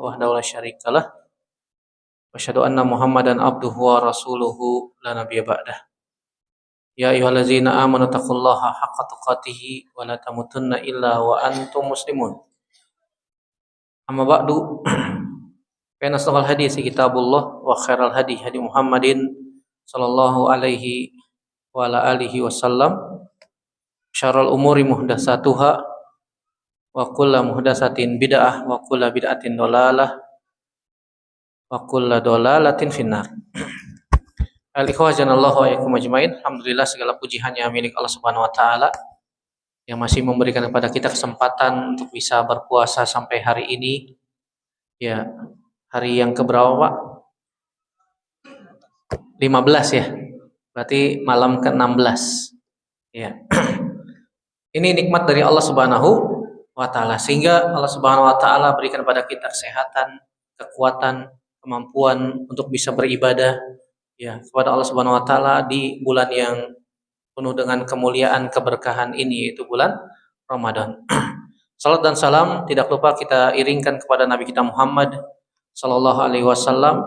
wahdahu la syarikalah wa asyhadu anna Muhammadan abduhu wa rasuluhu la nabiyya ba'dah. Ya ayyuhallazina amanu taqullaha haqqa tuqatih wa la tamutunna illa wa antum muslimun. Amma ba'du. Fa inna asdaqal hadits kitabullah wa khairal hadi hadi Muhammadin sallallahu alaihi wa ala alihi wasallam. Syarrul umuri muhdatsatuha wa kullu muhdatsatin bid'ah wa kullu bid'atin dhalalah wa kullu dhalalatin finnar. Al-ikhwah janallahu wa iyyakum ajmain. Alhamdulillah segala puji hanya milik Allah Subhanahu wa taala yang masih memberikan kepada kita kesempatan untuk bisa berpuasa sampai hari ini. Ya, hari yang keberapa, Pak? 15 ya. Berarti malam ke-16. Ya. Ini nikmat dari Allah Subhanahu wa taala sehingga Allah Subhanahu wa taala berikan kepada kita kesehatan, kekuatan, kemampuan untuk bisa beribadah ya kepada Allah Subhanahu wa taala di bulan yang penuh dengan kemuliaan, keberkahan ini, yaitu bulan Ramadan. Salat dan salam tidak lupa kita iringkan kepada Nabi kita Muhammad sallallahu alaihi wasallam,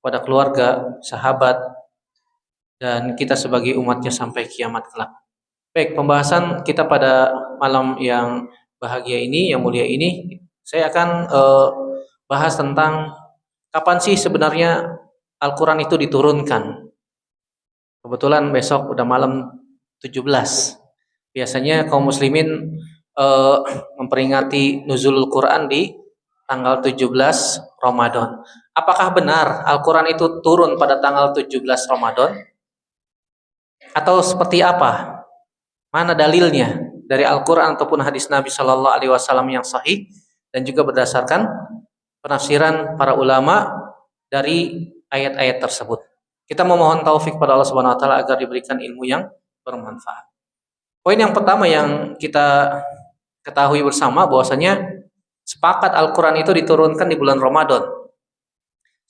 kepada keluarga, sahabat, dan kita sebagai umatnya sampai kiamat kelak. Baik, pembahasan kita pada malam yang bahagia ini, yang mulia ini, saya akan bahas tentang kapan sih sebenarnya Al-Quran itu diturunkan. Kebetulan besok udah malam 17. Biasanya kaum muslimin memperingati nuzulul Quran di tanggal 17 Ramadan. Apakah benar Al-Quran itu turun pada tanggal 17 Ramadan? Atau seperti apa? Mana dalilnya dari Al-Quran ataupun hadis Nabi Sallallahu Alaihi Wasallam yang sahih dan juga berdasarkan penafsiran para ulama dari ayat-ayat tersebut. Kita memohon taufik pada Allah Subhanahu Wa Taala agar diberikan ilmu yang bermanfaat. Poin yang pertama yang kita ketahui bersama bahwasanya sepakat Al-Quran itu diturunkan di bulan Ramadan.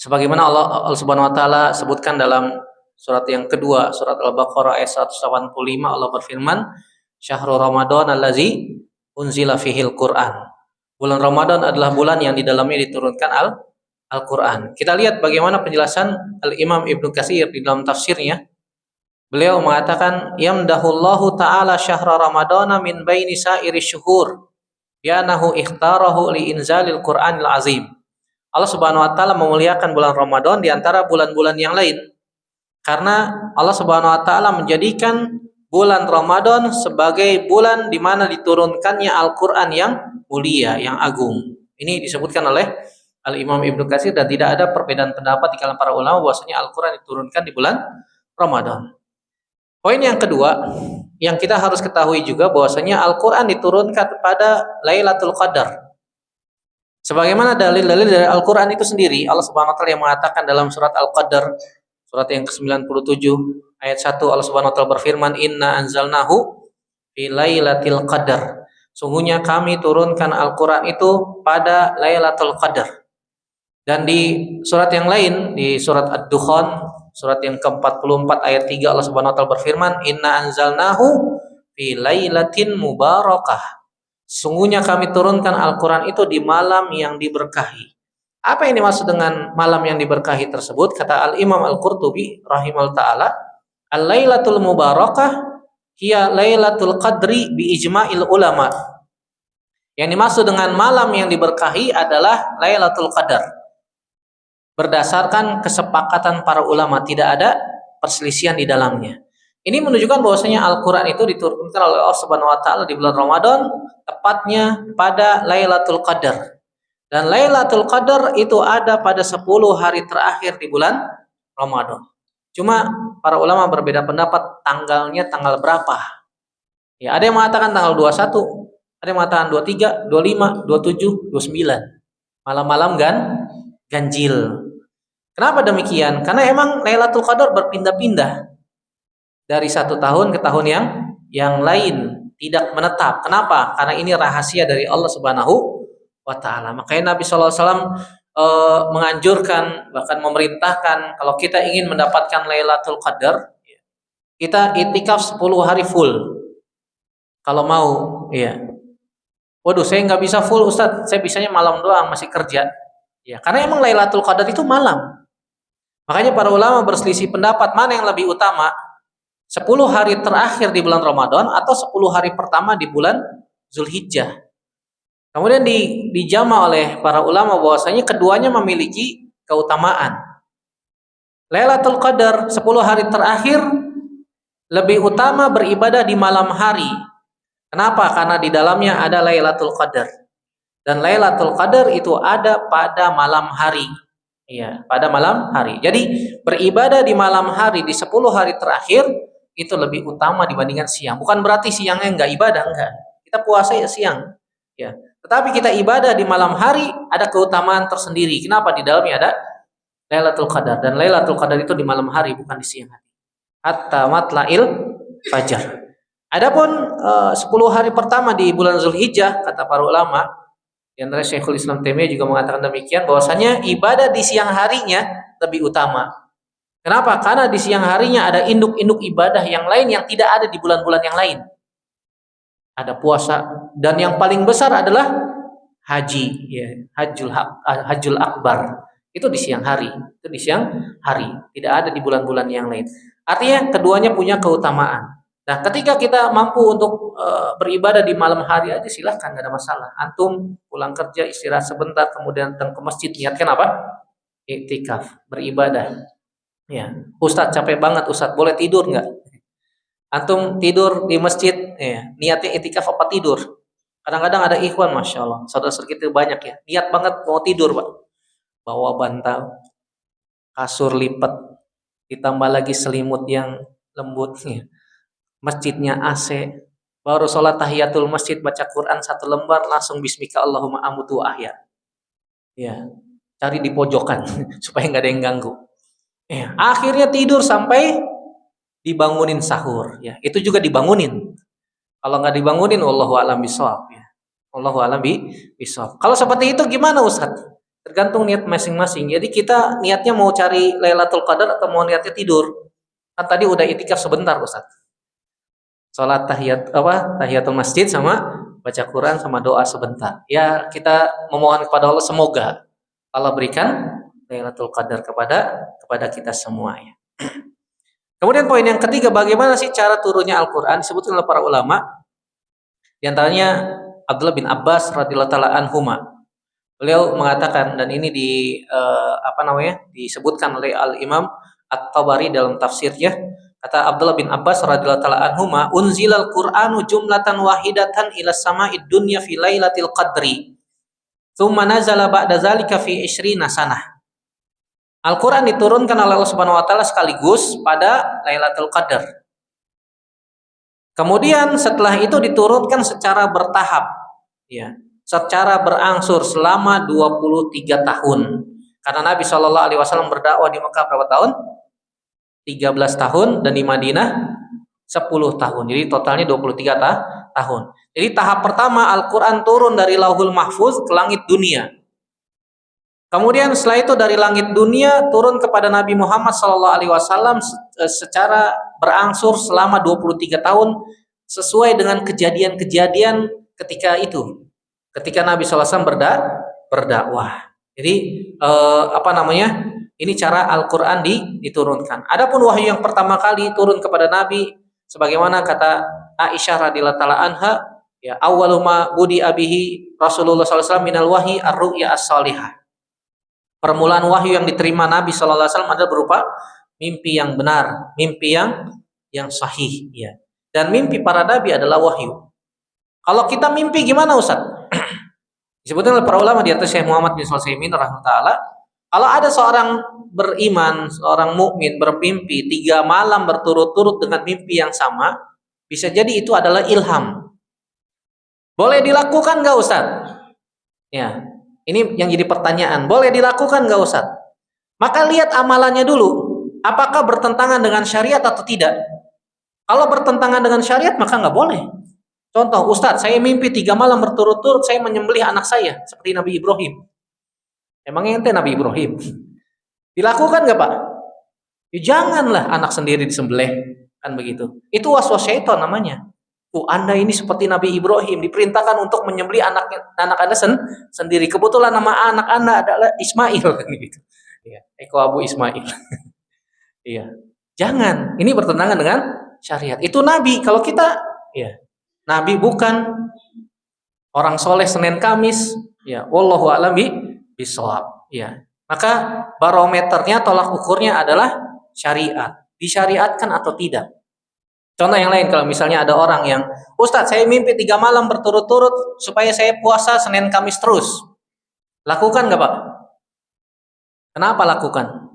Sebagaimana Allah Subhanahu Wa Taala sebutkan dalam surat yang kedua, surat Al-Baqarah ayat 185, Allah berfirman, Syahrul Ramadan allazi unzila fihil Quran. Bulan Ramadan adalah bulan yang di dalamnya diturunkan Al-Quran. Kita lihat bagaimana penjelasan Al-Imam Ibnu Katsir di dalam tafsirnya. Beliau mengatakan, Yamdahullahu ta'ala syahra Ramadana min baini sa'iri syuhur bi'anahu ikhtarahu li inzalil Qur'anil azim. Allah Subhanahu wa taala memuliakan bulan Ramadan di antara bulan-bulan yang lain. Karena Allah Subhanahu wa taala menjadikan bulan Ramadan sebagai bulan di mana diturunkannya Al-Qur'an yang mulia, yang agung. Ini disebutkan oleh Al-Imam Ibnu Katsir dan tidak ada perbedaan pendapat di kalangan para ulama bahwasanya Al-Qur'an diturunkan di bulan Ramadan. Poin yang kedua yang kita harus ketahui juga bahwasanya Al-Qur'an diturunkan pada Lailatul Qadar. Sebagaimana dalil-dalil dari Al-Qur'an itu sendiri, Allah Subhanahu wa taala yang mengatakan dalam surat Al-Qadar surat yang ke-97 ayat 1, Allah Subhanahu wa taala berfirman, Inna anzalnahu fi lailatul qadar. Sungguhnya kami turunkan Al-Qur'an itu pada Lailatul Qadar. Dan di surat yang lain, di surat Ad-Dukhan, surat yang ke-44 ayat 3, Allah Subhanahu wa taala berfirman, Inna anzalnahu fi lailatin mubarakah. Sungguhnya kami turunkan Al-Qur'an itu di malam yang diberkahi. Apa yang dimaksud dengan malam yang diberkahi tersebut? Kata Al-Imam Al-Qurtubi rahimahullah ta'ala, Al-Lailatul Mubarakah hiya Lailatul Qadri bi ijma'il ulama. Yang dimaksud dengan malam yang diberkahi adalah Lailatul Qadar. Berdasarkan kesepakatan para ulama, tidak ada perselisihan di dalamnya. Ini menunjukkan bahwasanya Al-Qur'an itu diturunkan oleh Allah Subhanahu wa taala di bulan Ramadan, tepatnya pada Lailatul Qadar. Dan Lailatul Qadar itu ada pada 10 hari terakhir di bulan Ramadan. Cuma para ulama berbeda pendapat tanggalnya tanggal berapa. Ya, ada yang mengatakan tanggal 21, ada yang mengatakan 23, 25, 27, 29. Malam-malam ganjil. Kenapa demikian? Karena emang Lailatul Qadar berpindah-pindah dari satu tahun ke tahun yang lain, tidak menetap. Kenapa? Karena ini rahasia dari Allah Subhanahu wa ta'ala. Makanya Nabi SAW menganjurkan, bahkan memerintahkan, kalau kita ingin mendapatkan Lailatul Qadar, kita itikaf 10 hari full. Kalau mau, ya. Waduh, saya nggak bisa full Ustadz, saya bisanya malam doang, masih kerja. Ya, karena emang Lailatul Qadar itu malam. Makanya para ulama berselisih pendapat mana yang lebih utama, 10 hari terakhir di bulan Ramadan atau 10 hari pertama di bulan Zulhijjah. Kemudian dijama oleh para ulama bahwasanya keduanya memiliki keutamaan. Lailatul Qadar 10 hari terakhir lebih utama beribadah di malam hari. Kenapa? Karena di dalamnya ada Lailatul Qadar. Dan Lailatul Qadar itu ada pada malam hari. Iya, pada malam hari. Jadi beribadah di malam hari di 10 hari terakhir itu lebih utama dibandingkan siang. Bukan berarti siangnya enggak ibadah, enggak. Kita puasa ya siang. Ya. Tetapi kita ibadah di malam hari ada keutamaan tersendiri. Kenapa? Di dalamnya ada Lailatul Qadar, dan Lailatul Qadar itu di malam hari bukan di siang hari. Hatta matla'il fajar. Adapun 10 hari pertama di bulan Zulhijjah, kata para ulama, yang antara Syekhul Islam Taimiyah juga mengatakan demikian, bahwasanya ibadah di siang harinya lebih utama. Kenapa? Karena di siang harinya ada induk-induk ibadah yang lain yang tidak ada di bulan-bulan yang lain. Ada puasa, dan yang paling besar adalah haji, ya, hajjul akbar. Itu di siang hari, tidak ada di bulan-bulan yang lain. Artinya keduanya punya keutamaan. Nah, ketika kita mampu untuk beribadah di malam hari aja silahkan, nggak ada masalah. Antum pulang kerja istirahat sebentar, kemudian datang ke masjid, niatkan apa? Iktikaf, beribadah. Ya, Ustadz capek banget, Ustadz boleh tidur nggak? Antum tidur di masjid, ya, niatnya iktikaf apa tidur? Kadang-kadang ada ikhwan, masya Allah, saudara-saudara kita banyak ya, niat banget mau tidur, Pak. Bawa bantal, kasur lipat, ditambah lagi selimut yang lembutnya, masjidnya AC, baru sholat tahiyatul masjid, baca Quran 1 lembar, langsung bismika Allahumma amutu ahya. Ya, cari di pojokan supaya nggak ada yang ganggu. Ya, akhirnya tidur sampai dibangunin sahur. Ya, itu juga dibangunin. Kalau nggak dibangunin, wallahu a'lam bishawab. Ya, wallahu a'lam bishawab. Kalau seperti itu gimana, Ustaz? Tergantung niat masing-masing. Jadi kita niatnya mau cari Lailatul Qadar atau mau niatnya tidur. Kan tadi udah itikaf sebentar, Ustaz. Salat tahiyatul masjid sama baca Quran sama doa sebentar. Ya, kita memohon kepada Allah semoga Allah berikan Lailatul Qadar kepada kita semua ya. Kemudian poin yang ketiga, bagaimana sih cara turunnya Al-Qur'an? Disebutkan oleh para ulama. Di antaranya Abdullah bin Abbas radhiyallahu taala anhuma. Beliau mengatakan, dan ini disebutkan oleh Al-Imam At-Tabari dalam tafsirnya, kata Abdullah bin Abbas radhiyallahu taala anhuma, unzilal Qur'anu jumlatan wahidatan ila sama'id dunya fi lailatul qadri. Tsumma nazala ba'da zalika fi 20 sanah. Al-Qur'an diturunkan oleh Allah Subhanahu wa taala sekaligus pada Lailatul Qadar. Kemudian setelah itu diturunkan secara bertahap, ya, secara berangsur selama 23 tahun. Karena Nabi Shallallahu alaihi wasallam berdakwah di Mekah berapa tahun? 13 tahun, dan di Madinah 10 tahun. Jadi totalnya 23 tahun. Jadi tahap pertama Al-Qur'an turun dari Lauhul Mahfuz ke langit dunia. Kemudian setelah itu dari langit dunia turun kepada Nabi Muhammad SAW secara berangsur selama 23 tahun sesuai dengan kejadian-kejadian ketika itu. Ketika Nabi SAW berdakwah. Jadi ini cara Al-Qur'an diturunkan. Adapun wahyu yang pertama kali turun kepada Nabi sebagaimana kata Aisyah radhiyallahu taala anha, ya, awwalu ma budi abihi Rasulullah SAW minal wahyi ar-ru'ya as-salihah. Permulaan wahyu yang diterima Nabi Shallallahu alaihi wasallam adalah berupa mimpi yang benar, mimpi yang sahih, ya. Dan mimpi para nabi adalah wahyu. Kalau kita mimpi gimana, Ustaz? Disebutkan oleh para ulama di atas Syekh Muhammad bin Shalih rahimahullah, kalau ada seorang beriman, seorang mukmin bermimpi 3 malam berturut-turut dengan mimpi yang sama, bisa jadi itu adalah ilham. Boleh dilakukan nggak, Ustaz? Ya. Ini yang jadi pertanyaan. Boleh dilakukan nggak, Ustaz? Maka lihat amalannya dulu. Apakah bertentangan dengan syariat atau tidak? Kalau bertentangan dengan syariat maka nggak boleh. Contoh, Ustaz, saya mimpi 3 malam berturut-turut saya menyembelih anak saya seperti Nabi Ibrahim. Emangnya ente Nabi Ibrahim? Dilakukan nggak, Pak? Ya, janganlah anak sendiri disembelih, kan begitu. Itu waswas syaitan namanya. Anda ini seperti Nabi Ibrahim, diperintahkan untuk menyembelih anak Anda sendiri. Kebetulan nama anak Anda adalah Ismail kan gitu. Iya, Eko Abu Ismail. Iya. Jangan, ini bertentangan dengan syariat. Itu nabi. Kalau kita ya, nabi bukan orang soleh Senin Kamis, ya, wallahu a'lam bishawab. Ya. Maka barometernya, tolak ukurnya adalah syariat. Disyariatkan atau tidak. Contoh yang lain, kalau misalnya ada orang yang, Ustadz saya mimpi 3 malam berturut-turut supaya saya puasa Senin Kamis terus. Lakukan nggak Pak? Kenapa lakukan?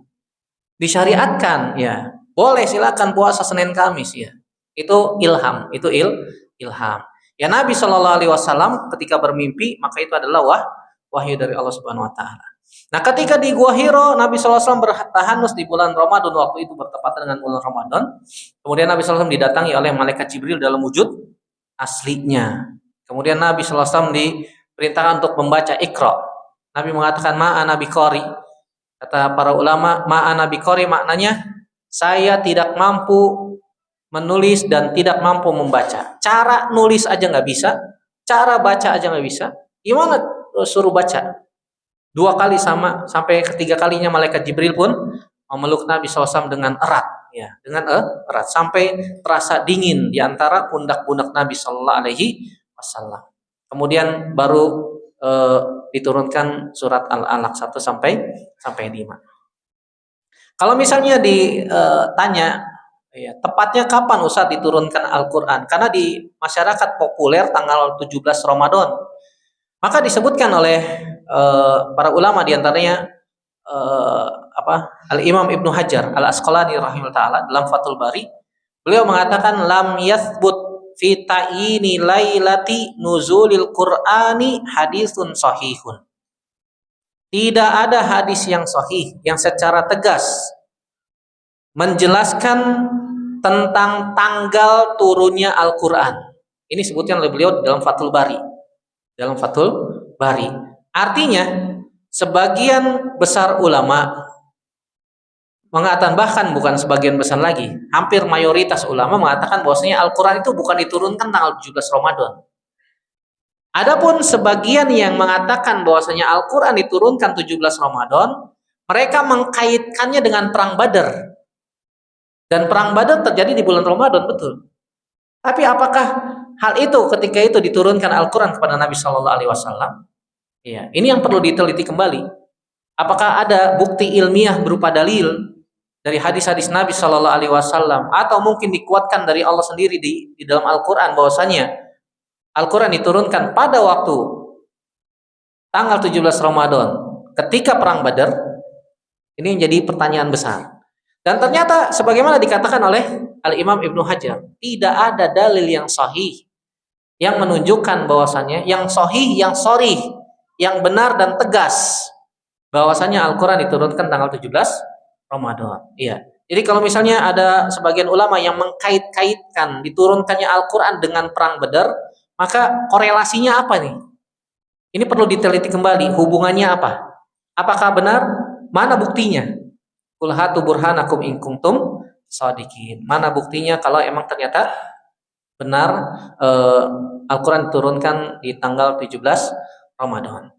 Disyariatkan, ya. Boleh, silakan puasa Senin Kamis, ya. Itu ilham, ilham. Ya, Nabi Shallallahu Alaihi Wasallam ketika bermimpi, maka itu adalah wahyu dari Allah Subhanahu Wa Taala. Nah, ketika di Gua Hiro, Nabi Shallallahu Alaihi Wasallam bertahanus di bulan Ramadan, waktu itu bertepatan dengan bulan Ramadan. Kemudian Nabi Shallallahu Alaihi Wasallam didatangi oleh malaikat Jibril dalam wujud aslinya. Kemudian Nabi Shallallahu Alaihi Wasallam diperintahkan untuk membaca Iqra. Nabi mengatakan ma'ana biqari. Kata para ulama, ma'ana biqari maknanya saya tidak mampu menulis dan tidak mampu membaca. Cara nulis aja nggak bisa, cara baca aja nggak bisa. Gimana suruh baca? 2 kali sama, sampai ketiga kalinya malaikat Jibril pun memeluk Nabi SAW dengan erat, ya, dengan erat sampai terasa dingin di antara pundak-pundak Nabi Sallallahu Alaihi Wasallam. Kemudian baru diturunkan surat Al-Alaq 1 sampai 5. Kalau misalnya ditanya, ya, tepatnya kapan Ustaz diturunkan Al-Quran? Karena di masyarakat populer tanggal 17 Ramadan. Maka disebutkan oleh para ulama, diantaranya Al-Imam Ibnu Hajar Al-Asqalani rahimahullah ta'ala dalam Fathul Bari. Beliau mengatakan lam yathbut fi ta'ini lailati nuzulil Qur'ani hadisun sahihun. Tidak ada hadis yang sahih yang secara tegas menjelaskan tentang tanggal turunnya Al-Quran. Ini sebutkan oleh beliau dalam Fathul Bari. Artinya sebagian besar ulama mengatakan, bahkan bukan sebagian besar lagi, hampir mayoritas ulama mengatakan bahwasanya Al-Quran itu bukan diturunkan tanggal 17 Ramadan. Adapun sebagian yang mengatakan bahwasanya Al-Quran diturunkan 17 Ramadan, mereka mengkaitkannya dengan perang Badar. Dan perang Badar terjadi di bulan Ramadan, betul. Tapi apakah hal itu ketika itu diturunkan Al-Quran kepada Nabi Shallallahu Alaihi Wasallam? Ya, ini yang perlu diteliti kembali. Apakah ada bukti ilmiah berupa dalil dari hadis-hadis Nabi Shallallahu Alaihi Wasallam, atau mungkin dikuatkan dari Allah sendiri di dalam Al-Quran bahwasanya Al-Quran diturunkan pada waktu tanggal 17 Ramadan ketika perang Badar? Ini menjadi pertanyaan besar. Dan ternyata sebagaimana dikatakan oleh Al-Imam Ibnu Hajar, tidak ada dalil yang sahih yang menunjukkan bahwasannya yang sahih, yang sharih, yang benar dan tegas bahwasannya Al-Quran diturunkan tanggal 17 Ramadan. Iya. Jadi kalau misalnya ada sebagian ulama yang mengkait-kaitkan diturunkannya Al-Quran dengan perang Badar, maka korelasinya apa nih? Ini perlu diteliti kembali, hubungannya apa? Apakah benar? Mana buktinya? Qul hatu burhanakum in kuntum shadiqin. Mana buktinya kalau emang ternyata benar Al-Quran diturunkan di tanggal 17 Ramadan.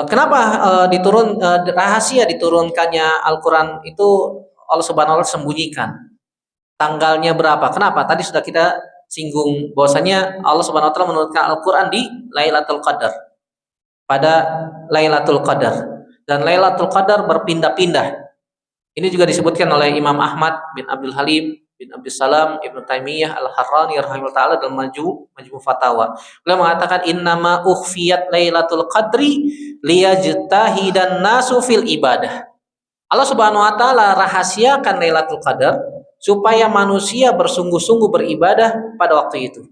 Kenapa rahasia diturunkannya Al-Quran itu Allah Subhanahu wa taala sembunyikan? Tanggalnya berapa? Kenapa? Tadi sudah kita singgung bahwasanya Allah Subhanahu wa taala menurunkan Al-Quran di Lailatul Qadar. Pada Lailatul Qadar. Dan Lailatul Qadar berpindah-pindah. Ini juga disebutkan oleh Imam Ahmad bin Abdul Halim bin Abdul Salam Ibnu Taimiyah Al-Harrani rahimahullah ta'ala dalam Majmu' Fatawa. Beliau mengatakan innama ukhfiyat Lailatul Qadri liyajtahidan nasu fil ibadah. Allah Subhanahu wa taala rahasiakan Lailatul Qadar supaya manusia bersungguh-sungguh beribadah pada waktu itu.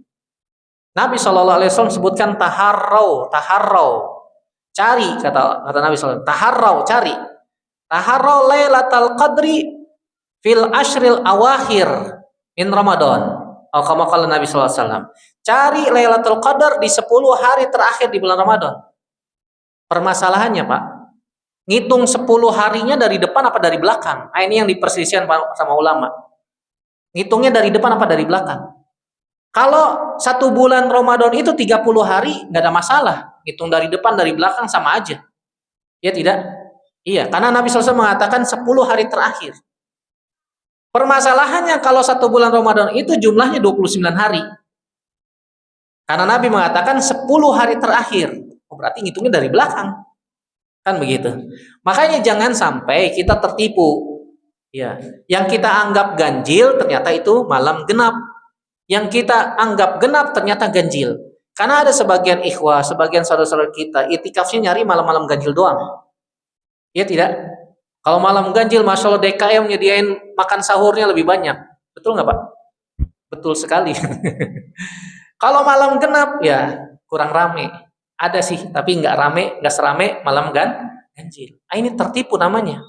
Nabi Shallallahu Alaihi Wasallam sebutkan taharrau, cari, kata Nabi SAW, cari taharrau Lailatul Qadri fil ashril awakhir min Ramadan. Atau kama qala Nabi SAW, cari Lailatul Qadar di 10 hari terakhir di bulan Ramadan. Permasalahannya Pak, ngitung 10 harinya dari depan apa dari belakang? Ini yang diperselisihkan sama ulama. Ngitungnya dari depan apa dari belakang? Kalau 1 bulan Ramadan itu 30 hari, nggak ada masalah. Hitung dari depan, dari belakang sama aja. Ya tidak? Iya, karena Nabi SAW mengatakan 10 hari terakhir. Permasalahannya kalau 1 bulan Ramadan itu jumlahnya 29 hari. Karena Nabi mengatakan 10 hari terakhir. Oh, berarti ngitungnya dari belakang. Kan begitu. Makanya jangan sampai kita tertipu. Ya, yang kita anggap ganjil ternyata itu malam genap. Yang kita anggap genap ternyata ganjil. Karena ada sebagian ikhwah, sebagian saudara-saudara kita itikafnya nyari malam-malam ganjil doang. Ya tidak? Kalau malam ganjil, Masya Allah DKM nyediain makan sahurnya lebih banyak. Betul nggak Pak? Betul sekali. Kalau malam genap ya kurang rame. Ada sih, tapi nggak rame, nggak serame malam ganjil. Ini tertipu namanya.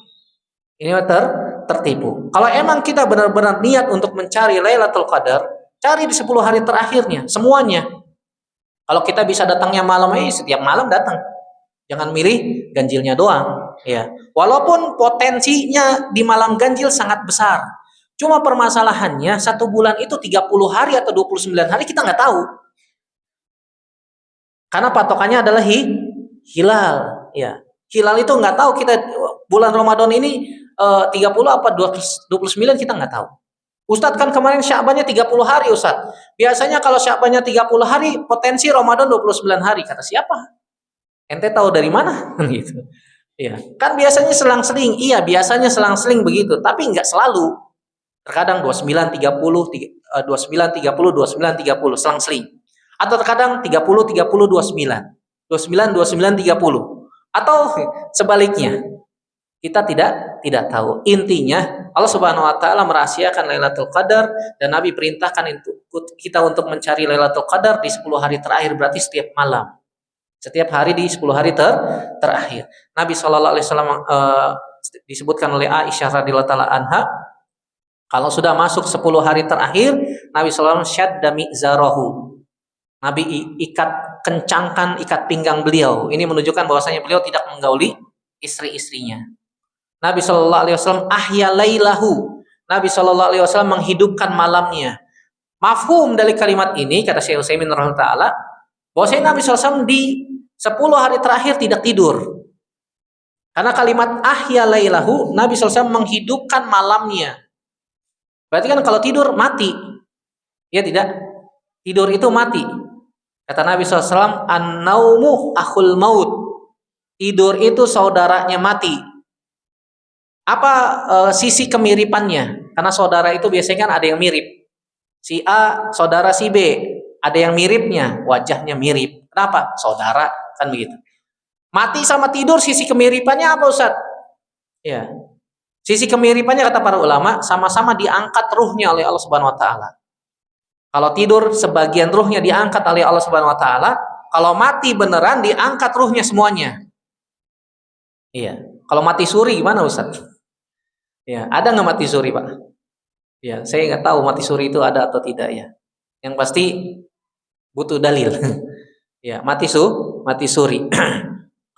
Ini tertipu. Kalau emang kita benar-benar niat untuk mencari Lailatul Qadar, cari di 10 hari terakhirnya, semuanya. Kalau kita bisa datangnya malam, setiap malam datang. Jangan milih ganjilnya doang. Ya. Walaupun potensinya di malam ganjil sangat besar. Cuma permasalahannya 1 bulan itu 30 hari atau 29 hari kita nggak tahu. Karena patokannya adalah hilal. Ya. Hilal itu nggak tahu kita bulan Ramadan ini 30 apa 29 kita nggak tahu. Ustadz kan kemarin Sya'bannya 30 hari Ustadz. Biasanya kalau Sya'bannya 30 hari, potensi Ramadan 29 hari. Kata siapa? Ente tahu dari mana? Gitu. Ya. Kan biasanya selang-seling. Iya, biasanya selang-seling begitu, tapi nggak selalu. Terkadang 29 30 29 30 29 30 selang-seling. Atau terkadang 30 30 29. 29 29 30. Atau sebaliknya. Kita tidak tahu. Intinya Allah Subhanahu wa taala merahasiakan Lailatul Qadar dan Nabi perintahkan kita untuk mencari Lailatul Qadar di 10 hari terakhir, berarti setiap malam. Setiap hari di 10 hari terakhir. Nabi sallallahu alaihi wasallam disebutkan oleh Aisyah radhiyallahu taala anha, kalau sudah masuk 10 hari terakhir, Nabi sallallahu alaihi wasallam syadda mi'zarahu. Nabi kencangkan ikat pinggang beliau. Ini menunjukkan bahwasanya beliau tidak menggauli istri-istrinya. Nabi Shallallahu Alaihi Wasallam ahya lailahu. Nabi Shallallahu Alaihi Wasallam menghidupkan malamnya. Mafhum dari kalimat ini kata Syekh Utsaimin rahimahullah taala, bahwasanya Nabi SAW di 10 hari terakhir tidak tidur. Karena kalimat ahya lailahu, Nabi SAW menghidupkan malamnya. Berarti kan kalau tidur mati. Ya tidak? Tidur itu mati. Kata Nabi SAW, an-naumu akhul maut. Tidur itu saudaranya mati. Apa sisi kemiripannya? Karena saudara itu biasanya kan ada yang mirip. Si A, saudara si B, ada yang miripnya, wajahnya mirip. Kenapa? Saudara, kan begitu. Mati sama tidur, sisi kemiripannya apa Ustaz? Ya. Sisi kemiripannya kata para ulama, sama-sama diangkat ruhnya oleh Allah Subhanahu wa taala. Kalau tidur sebagian ruhnya diangkat oleh Allah Subhanahu wa taala, kalau mati beneran diangkat ruhnya semuanya. Iya. Kalau mati suri gimana Ustaz? Ya, ada nggak mati suri Pak? Ya, saya nggak tahu mati suri itu ada atau tidak ya. Yang pasti butuh dalil. Ya, mati suri.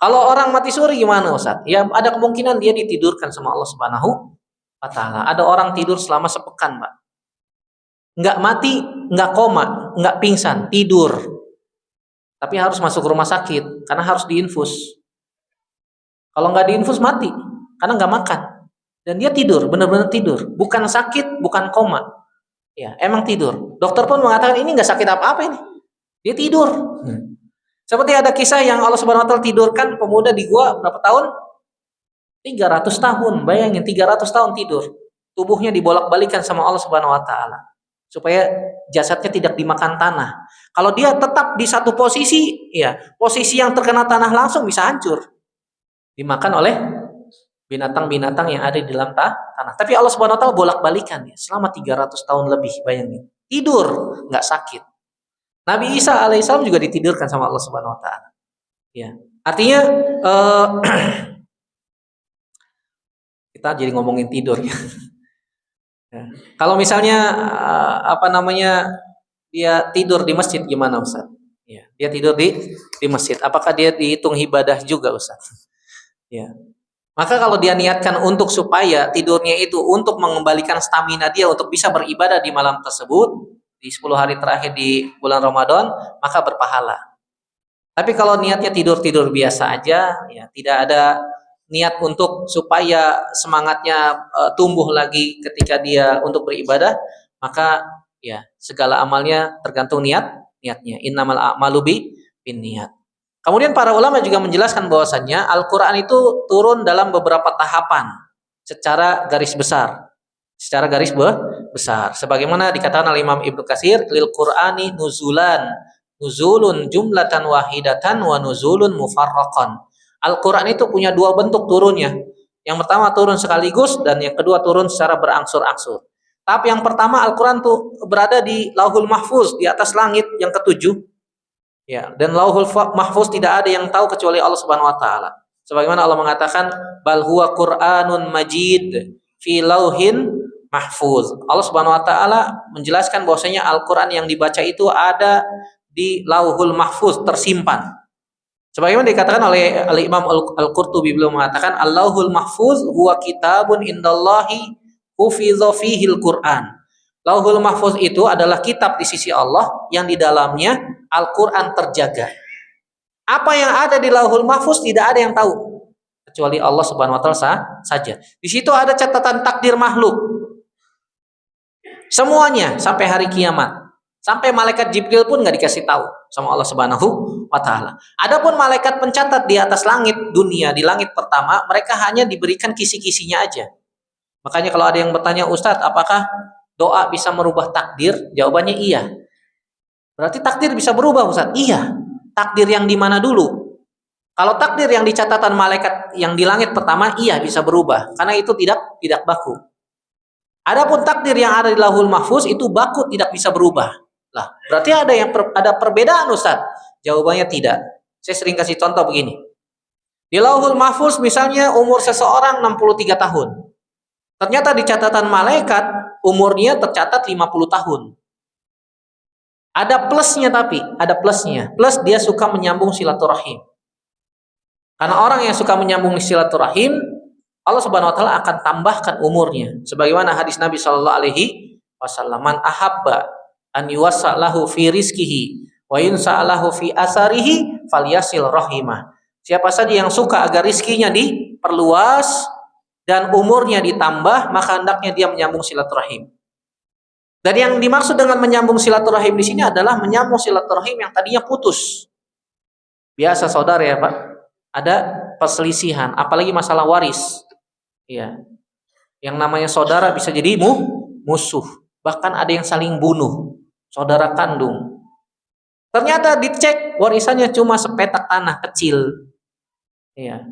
Kalau orang mati suri gimana Ustaz? Ya, ada kemungkinan dia ditidurkan sama Allah Subhanahu wa taala. Ada orang tidur selama sepekan, Pak. Nggak mati, nggak koma, nggak pingsan, tidur. Tapi harus masuk rumah sakit karena harus diinfus. Kalau nggak diinfus mati karena nggak makan. Dan dia tidur, benar-benar tidur, bukan sakit, bukan koma. Ya, emang tidur. Dokter pun mengatakan ini nggak sakit apa-apa ini. Dia tidur. Seperti ada kisah yang Allah Subhanahu wa taala tidurkan pemuda di gua berapa tahun? 300 tahun. Bayangin 300 tahun tidur. Tubuhnya dibolak-balikan sama Allah Subhanahu wa taala supaya jasadnya tidak dimakan tanah. Kalau dia tetap di satu posisi, ya, posisi yang terkena tanah langsung bisa hancur. Dimakan oleh binatang-binatang yang ada di dalam tanah. Tapi Allah Subhanahu wa taala bolak-balikan ya, selama 300 tahun lebih, bayangin. Tidur, nggak sakit. Nabi Isa alaihissalam juga ditidurkan sama Allah Subhanahu wa taala. Ya. Artinya kita jadi ngomongin tidur ya. Ya. Kalau misalnya dia tidur di masjid gimana Ustaz? Ya, dia tidur di masjid. Apakah dia dihitung ibadah juga Ustaz? Ya. Maka kalau dia niatkan untuk supaya tidurnya itu untuk mengembalikan stamina dia untuk bisa beribadah di malam tersebut, di 10 hari terakhir di bulan Ramadan, maka berpahala. Tapi kalau niatnya tidur-tidur biasa aja, ya tidak ada niat untuk supaya semangatnya tumbuh lagi ketika dia untuk beribadah, maka ya segala amalnya tergantung niatnya. Innamal a'malu binniyat. Kemudian para ulama juga menjelaskan bahwasannya Al-Qur'an itu turun dalam beberapa tahapan secara garis besar. Secara garis besar. Sebagaimana dikatakan oleh Imam Ibnu Katsir, lil Qur'ani nuzulun jumlatan wahidatan wa nuzulun mufarraqan. Al-Quran itu punya dua bentuk turunnya. Yang pertama turun sekaligus dan yang kedua turun secara berangsur-angsur. Tapi yang pertama Al-Quran tuh berada di Lauhul Mahfuz, di atas langit yang ketujuh. Ya, dan Lauhul Mahfuz tidak ada yang tahu kecuali Allah Subhanahu wa taala. Sebagaimana Allah mengatakan bal huwa Qur'anun Majid fi lauhin mahfuz. Allah Subhanahu wa taala menjelaskan bahwasanya Al-Qur'an yang dibaca itu ada di Lauhul Mahfuz, tersimpan. Sebagaimana dikatakan oleh Imam Al-Qurtubi, beliau mengatakan Allahul Mahfuz huwa kitabun indallahi hufiza fihil Qur'an. Lauhul Mahfuz itu adalah kitab di sisi Allah yang di dalamnya Al-Qur'an terjaga. Apa yang ada di Lauhul Mahfuz tidak ada yang tahu kecuali Allah Subhanahu wa taala saja. Di situ ada catatan takdir makhluk. Semuanya sampai hari kiamat. Sampai malaikat Jibril pun nggak dikasih tahu sama Allah Subhanahu wa taala. Adapun malaikat pencatat di atas langit dunia, di langit pertama, mereka hanya diberikan kisi-kisinya aja. Makanya kalau ada yang bertanya, "Ustadz, apakah doa bisa merubah takdir?" Jawabannya iya. Berarti takdir bisa berubah, Ustadz? Iya. Takdir yang di mana dulu? Kalau takdir yang di catatan malaikat yang di langit pertama, iya bisa berubah karena itu tidak baku. Adapun takdir yang ada di Lauhul Mahfuz itu baku, tidak bisa berubah. Lah, berarti ada perbedaan, Ustaz? Jawabannya tidak. Saya sering kasih contoh begini. Di Lauhul Mahfuz misalnya umur seseorang 63 tahun. Ternyata di catatan malaikat umurnya tercatat 50 tahun. Ada plusnya tapi, ada plusnya. Plus dia suka menyambung silaturahim. Karena orang yang suka menyambung silaturahim, Allah Subhanahu wa taala akan tambahkan umurnya. Sebagaimana hadis Nabi sallallahu alaihi wasallam, "Man ahabba an yuwassalahu fi rizqihi wa yunsa'alahu fi asarihi falyasil rahimah." Siapa saja yang suka agar rizkinya diperluas dan umurnya ditambah, maka hendaknya dia menyambung silaturahim. Dan yang dimaksud dengan menyambung silaturahim di sini adalah menyambung silaturahim yang tadinya putus. Biasa saudara ya, Pak, ada perselisihan, apalagi masalah waris. Ya. Yang namanya saudara bisa jadi musuh, bahkan ada yang saling bunuh, saudara kandung. Ternyata dicek warisannya cuma sepetak tanah kecil. Iya.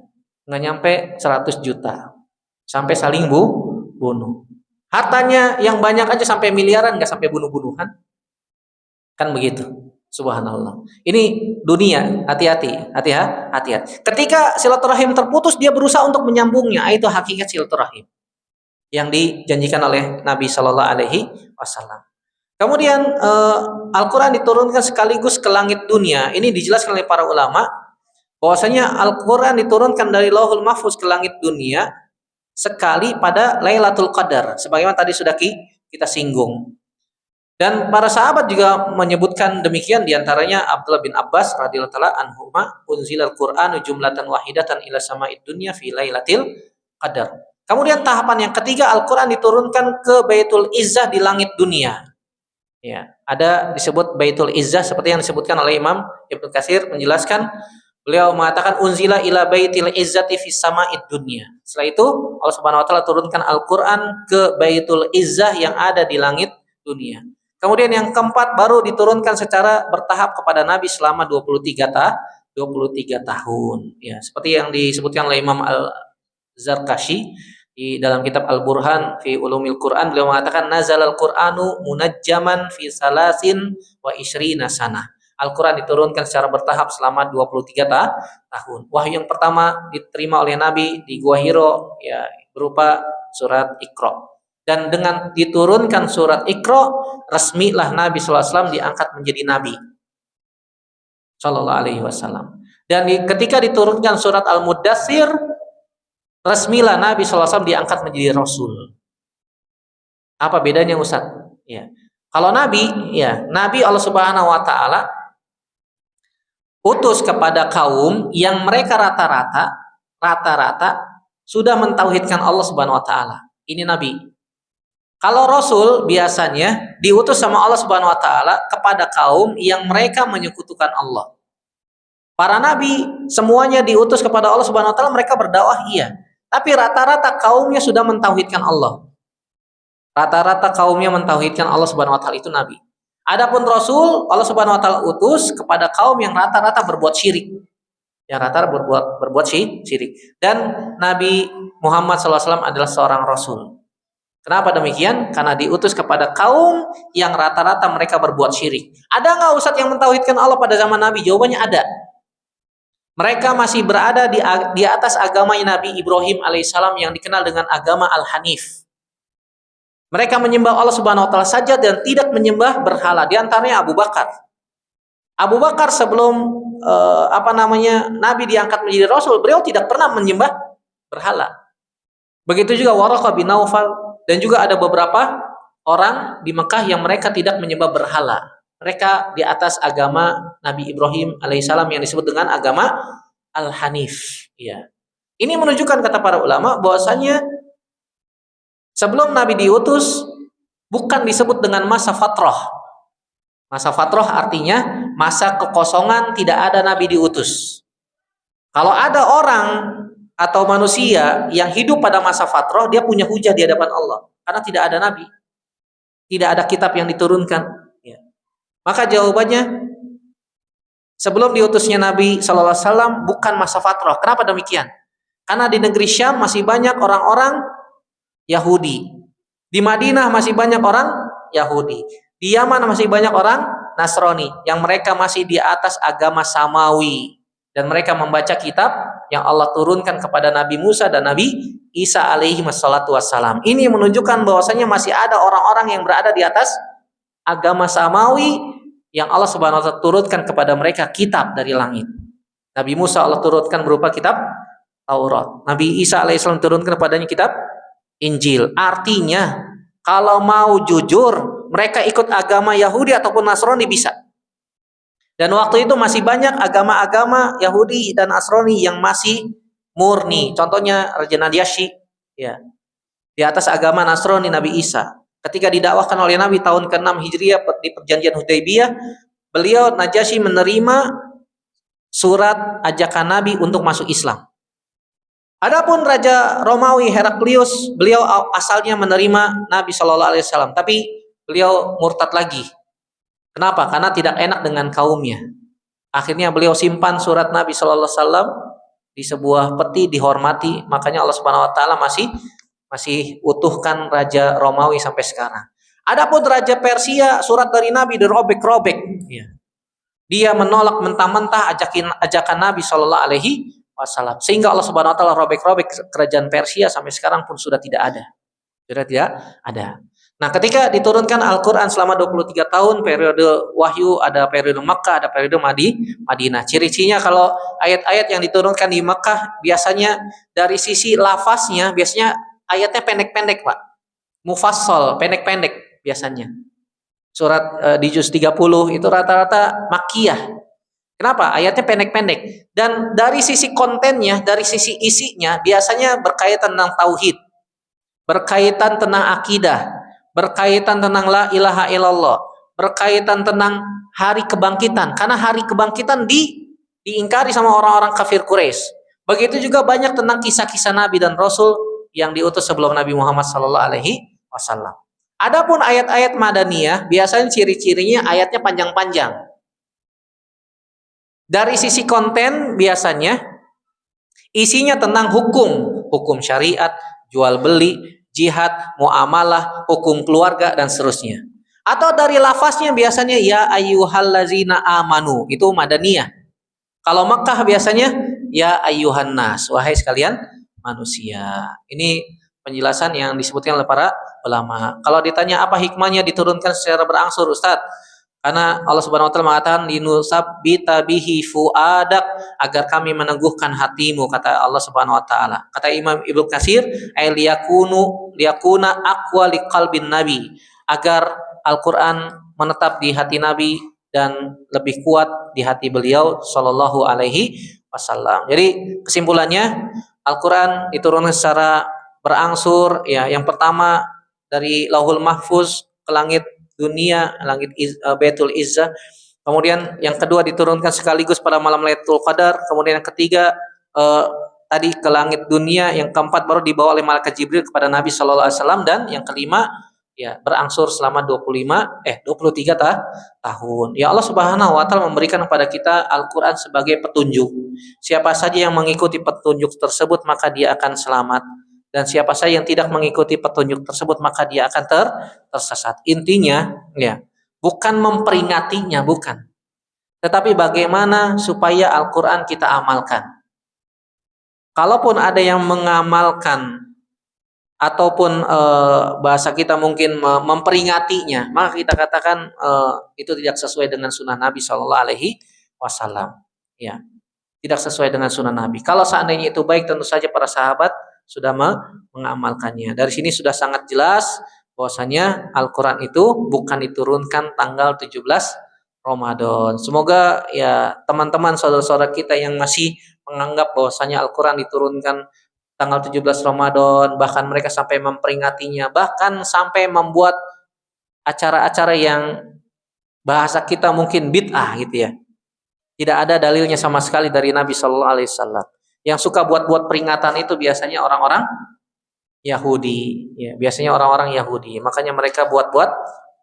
Nggak nyampe 100 juta. Sampai saling bunuh. Hartanya yang banyak aja sampai miliaran, nggak sampai bunuh-bunuhan. Kan begitu. Subhanallah. Ini dunia, hati-hati. Ketika silaturahim terputus, dia berusaha untuk menyambungnya. Itu hakikat silaturahim yang dijanjikan oleh Nabi Shallallahu Alaihi Wasallam. Kemudian Al-Quran diturunkan sekaligus ke langit dunia. Ini dijelaskan oleh para ulama bahwasanya Al-Quran diturunkan dari Lauhul Mahfuz ke langit dunia sekali pada Lailatul Qadar, sebagaimana tadi sudah kita singgung. Dan para sahabat juga menyebutkan demikian, diantaranya Abdullah bin Abbas radhiyallahu taala anhuma, unzilal Qur'anu jumlatan wahidatan ila sama'id dunya fi Lailatul Qadar. Kemudian tahapan yang ketiga, Al-Qur'an diturunkan ke Baitul Izzah di langit dunia. Ya, ada disebut Baitul Izzah seperti yang disebutkan oleh Imam Ibnu Katsir menjelaskan. Beliau mengatakan unzila ila baitil izzati fis sama'id dunya. Setelah itu Allah Subhanahu wa taala turunkan Al-Qur'an ke Baitul Izzah yang ada di langit dunia. Kemudian yang keempat baru diturunkan secara bertahap kepada Nabi selama 23 tahun. Ya, seperti yang disebutkan oleh Imam Al-Zarkashi di dalam kitab Al-Burhan fi Ulumil Quran, beliau mengatakan nazalal Qur'anu munajjaman fi salasin wa ishrina sanah. Al-Quran diturunkan secara bertahap selama 23 tahun. Wahyu yang pertama diterima oleh Nabi di Gua Hiro, ya, berupa surat Iqra. Dan dengan diturunkan surat Iqra, resmilah Nabi SAW diangkat menjadi Nabi Sallallahu Alaihi Wasallam. Dan ketika diturunkan surat Al-Muddatsir, resmilah Nabi SAW diangkat menjadi Rasul. Apa bedanya, Ustaz? Ya. Kalau nabi, ya, nabi Allah Subhanahu wa taala utus kepada kaum yang mereka rata-rata sudah mentauhidkan Allah Subhanahu wa taala. Ini nabi. Kalau rasul biasanya diutus sama Allah Subhanahu wa taala kepada kaum yang mereka menyekutukan Allah. Para nabi semuanya diutus kepada Allah Subhanahu wa taala, mereka berdakwah iya. Tapi rata-rata kaumnya sudah mentauhidkan Allah. Rata-rata kaumnya mentauhidkan Allah Subhanahu wa taala, itu nabi. Adapun rasul Allah Subhanahu wa taala utus kepada kaum yang rata-rata berbuat syirik. Yang rata-rata berbuat syirik. Dan Nabi Muhammad SAW adalah seorang rasul. Kenapa demikian? Karena diutus kepada kaum yang rata-rata mereka berbuat syirik. Ada nggak ustadz yang mentauhidkan Allah pada zaman Nabi? Jawabannya ada. Mereka masih berada di atas agamanya Nabi Ibrahim alaihissalam yang dikenal dengan agama Al-Hanif. Mereka menyembah Allah Subhanahu wa taala saja dan tidak menyembah berhala. Di antaranya Abu Bakar. Abu Bakar sebelum Nabi diangkat menjadi rasul, beliau tidak pernah menyembah berhala. Begitu juga Waraqah bin Naufal, dan juga ada beberapa orang di Mekah yang mereka tidak menyembah berhala. Mereka di atas agama Nabi Ibrahim alaihissalam yang disebut dengan agama Al-Hanif. Ya. Ini menunjukkan, kata para ulama, bahwasanya sebelum Nabi diutus bukan disebut dengan masa fatrah. Masa fatrah artinya masa kekosongan, tidak ada Nabi diutus. Kalau ada orang atau manusia yang hidup pada masa fatrah, dia punya hujah di hadapan Allah karena tidak ada nabi, tidak ada kitab yang diturunkan, ya. Maka jawabannya, sebelum diutusnya Nabi sallallahu alaihi wasallam bukan masa fatrah. Kenapa demikian? Karena di negeri Syam masih banyak orang-orang Yahudi, di Madinah masih banyak orang Yahudi, di Yaman masih banyak orang Nasrani yang mereka masih di atas agama Samawi, dan mereka membaca kitab yang Allah turunkan kepada Nabi Musa dan Nabi Isa alaihi wassalatu wassalam. Ini menunjukkan bahwasanya masih ada orang-orang yang berada di atas agama Samawi yang Allah Subhanahu wa taala turunkan kepada mereka kitab dari langit. Nabi Musa Allah turunkan berupa kitab Taurat. Nabi Isa alaihissalam turunkan kepadanya kitab Injil. Artinya, kalau mau jujur, mereka ikut agama Yahudi ataupun Nasrani bisa. Dan waktu itu masih banyak agama-agama Yahudi dan Nasrani yang masih murni. Contohnya Raja Najasyi, ya, di atas agama Nasrani Nabi Isa. Ketika didakwahkan oleh Nabi tahun ke-6 Hijriah di perjanjian Hudaybiyah, beliau Najasyi menerima surat ajakan Nabi untuk masuk Islam. Adapun Raja Romawi Heraklius, beliau asalnya menerima Nabi Shallallahu Alaihi Wasallam, tapi beliau murtad lagi. Kenapa? Karena tidak enak dengan kaumnya. Akhirnya beliau simpan surat Nabi Shallallahu Alaihi Wasallam di sebuah peti, dihormati. Makanya Allah Subhanahu Wa Taala masih utuhkan Raja Romawi sampai sekarang. Adapun Raja Persia, surat dari Nabi dirobek-robek. Ya. Dia menolak mentah-mentah ajakan Nabi Shallallahu Alaihi Wasallam. Sehingga Allah Subhanahu Wa Taala robek-robek kerajaan Persia sampai sekarang pun sudah tidak ada. Sudah tidak ada. Nah, ketika diturunkan Al-Quran selama 23 tahun, periode wahyu, ada periode Makkah, ada periode Madinah. Ciri-cirinya kalau ayat-ayat yang diturunkan di Makkah, biasanya dari sisi lafaznya, biasanya ayatnya pendek-pendek, Pak. Mufassal, pendek-pendek biasanya. Surat di juz 30 itu rata-rata Makkiyah. Kenapa? Ayatnya pendek-pendek. Dan dari sisi kontennya, dari sisi isinya, biasanya berkaitan tentang tauhid, berkaitan tentang akidah, berkaitan tentang la ilaha illallah, berkaitan tentang hari kebangkitan, karena hari kebangkitan diingkari sama orang-orang kafir Quraisy. Begitu juga banyak tentang kisah-kisah Nabi dan Rasul yang diutus sebelum Nabi Muhammad sallallahu alaihi wasallam. Adapun ayat-ayat Madaniyah, biasanya ciri-cirinya ayatnya panjang-panjang. Dari sisi konten biasanya isinya tentang hukum syariat, jual beli, jihad, muamalah, hukum keluarga, dan seterusnya. Atau dari lafaznya biasanya ya ayyuhallazina amanu, itu Madaniyah. Kalau Makkah biasanya ya ayyuhan nas, wahai sekalian manusia. Ini penjelasan yang disebutkan oleh para ulama. Kalau ditanya apa hikmahnya diturunkan secara berangsur, Ustaz? Karena Allah Subhanahu wa taala mengatakan linusabbita bihi fuadak, agar kami meneguhkan hatimu, kata Allah Subhanahu wa taala. Kata Imam Ibnu Katsir, liyakuna aqwa liqalbin nabi, agar Al-Quran menetap di hati Nabi dan lebih kuat di hati beliau Shallallahu Alaihi Wasallam. Jadi kesimpulannya, Al-Quran diturunkan secara berangsur. Ya, yang pertama dari Lauhul Mahfuz ke langit dunia, Baitul Izzah. Kemudian yang kedua diturunkan sekaligus pada malam Lailatul Qadar. Kemudian yang ketiga eh, tadi ke langit dunia. Yang keempat baru dibawa oleh malaikat Jibril kepada Nabi Shallallahu Alaihi Wasallam. Dan yang kelima ya berangsur selama 23 tahun. Ya Allah Subhanahu wa taala memberikan kepada kita Al-Qur'an sebagai petunjuk. Siapa saja yang mengikuti petunjuk tersebut maka dia akan selamat. Dan siapa saja yang tidak mengikuti petunjuk tersebut maka dia akan tersesat. Intinya ya, bukan memperingatinya, bukan. Tetapi bagaimana supaya Al-Qur'an kita amalkan. Kalaupun ada yang mengamalkan ataupun bahasa kita mungkin memperingatinya, maka kita katakan itu tidak sesuai dengan sunnah Nabi Shallallahu Alaihi Wasallam. Ya, tidak sesuai dengan sunnah Nabi. Kalau seandainya itu baik, tentu saja para sahabat sudah mengamalkannya. Dari sini sudah sangat jelas bahwasanya Al-Quran itu bukan diturunkan tanggal 17 Ramadan. Semoga ya teman-teman saudara-saudara kita yang masih menganggap bahwasanya Al-Quran diturunkan tanggal 17 Ramadan, bahkan mereka sampai memperingatinya, bahkan sampai membuat acara-acara yang bahasa kita mungkin bid'ah gitu ya. Tidak ada dalilnya sama sekali dari Nabi Shallallahu Alaihi Wasallam. Yang suka buat-buat peringatan itu biasanya orang-orang Yahudi, ya, biasanya orang-orang Yahudi. Makanya mereka buat-buat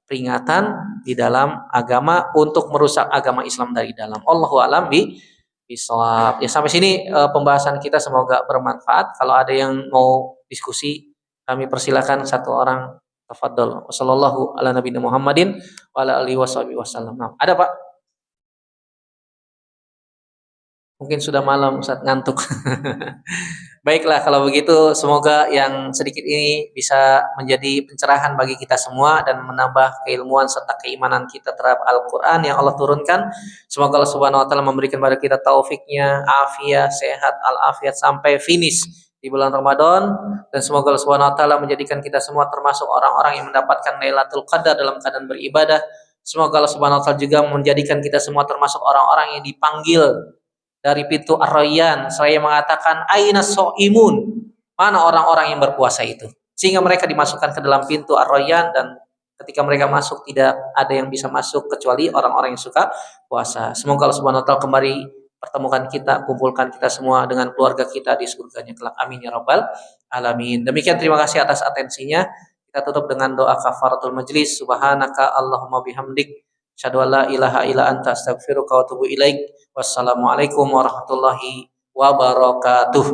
peringatan di dalam agama untuk merusak agama Islam dari dalam. Allahu a'lam bishawab. Ya sampai sini pembahasan kita, semoga bermanfaat. Kalau ada yang mau diskusi, kami persilakan satu orang. Tafadhol. Wassallallahu ala nabiyina Muhammadin wa ala alihi wasallam. Nah, ada Pak? Mungkin sudah malam, Ustaz, ngantuk. Baiklah, kalau begitu semoga yang sedikit ini bisa menjadi pencerahan bagi kita semua dan menambah keilmuan serta keimanan kita terhadap Al-Quran yang Allah turunkan. Semoga Allah Subhanahu Wa Taala memberikan kepada kita taufiknya, afiat, sehat, al-afiat sampai finish di bulan Ramadan, dan semoga Allah Subhanahu Wa Taala menjadikan kita semua termasuk orang-orang yang mendapatkan Lailatul Qadar dalam keadaan beribadah. Semoga Allah Subhanahu Wa Taala juga menjadikan kita semua termasuk orang-orang yang dipanggil dari pintu Ar-Rayyan, saya mengatakan aina so'imun, mana orang-orang yang berpuasa itu, sehingga mereka dimasukkan ke dalam pintu Ar-Rayyan, dan ketika mereka masuk tidak ada yang bisa masuk kecuali orang-orang yang suka puasa. Semoga Allah Subhanahu wa taala kembali pertemukan kita, kumpulkan kita semua dengan keluarga kita di surganya kelak. Amin ya rabbal alamin. Demikian, terima kasih atas atensinya. Kita tutup dengan doa kafaratul majlis. Subhanaka Allahumma bihamdik, asyhadu an la ilaha illa anta, astaghfiruka wa atubu ilaik. Wassalamualaikum warahmatullahi wabarakatuh.